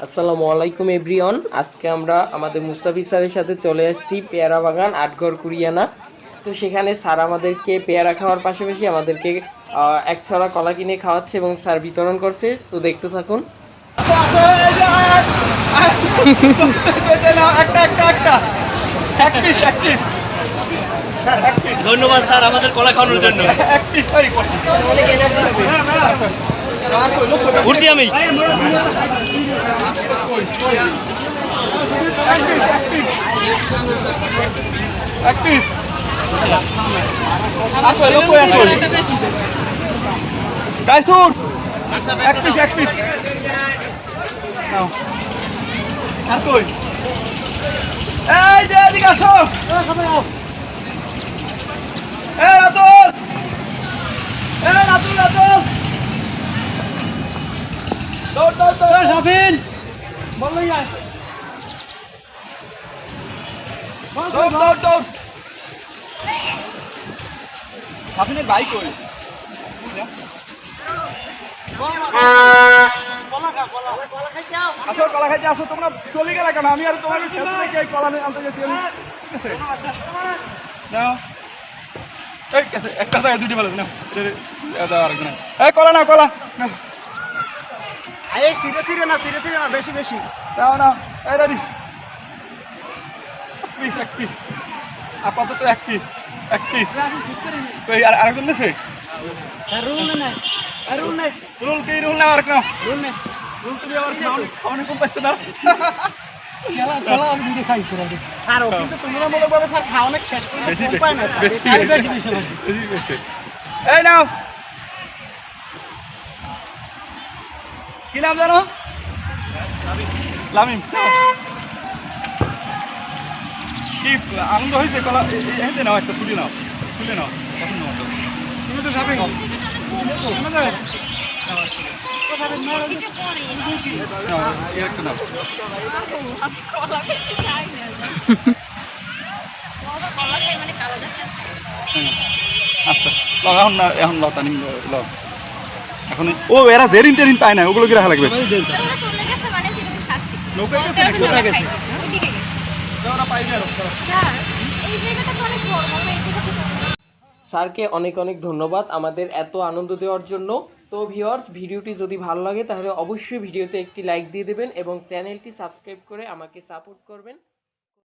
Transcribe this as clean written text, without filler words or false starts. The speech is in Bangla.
আসসালামু আলাইকুম এভরিওয়ান। আজকে আমরা আমাদের মুস্তাফিজ স্যারের সাথে চলে আসছি পেয়ারা বাগান আটঘর কুরিয়ানা। তো সেখানে স্যার আমাদেরকে পেয়ারা খাওয়ার পাশাপাশি আমাদেরকে এক ছড়া কলা কিনে খাওয়াচ্ছে এবং স্যার বিতরণ করছে। তো দেখতে থাকুন। ধন্যবাদ স্যার আমাদের কলা খাওয়ানোর জন্য। ঘুরছি আমি। আপনি বাইক কই আসো কলা খাইতে আসো, তোমরা চলে গেলে কেন? আমি আর তোমাকে কলা আনতে গেছি। একটা জায়গায় দুটি ভালো না, কলা না কলা সিরে না বেশি বেশি দাও না। এক পিস আপাতত এক পিস আরেকজন নেছে রুল কি রুল না আর কেন রুল তুমি আবার খাওয়ানো কম পাইছো না। এই নাও কি নাম জানো? লামিম। কি আনন্দ হয়েছে? কলা এতে নাও, একটা তুলে নাও তুমি তো যাবে আচ্ছা এখন না, এখন লতানি এখন ও এরা জেরিন টেরিন পায় না, ওগুলো কি রাখা লাগবে? স্যারকে অনেক অনেক ধন্যবাদ আমাদের এত আনন্দ দেওয়ার জন্য। তো ভিউয়ার্স, ভিডিওটি যদি ভালো লাগে তাহলে অবশ্যই ভিডিওতে একটি লাইক দিয়ে দেবেন এবং চ্যানেলটি সাবস্ক্রাইব করে আমাকে সাপোর্ট করবেন।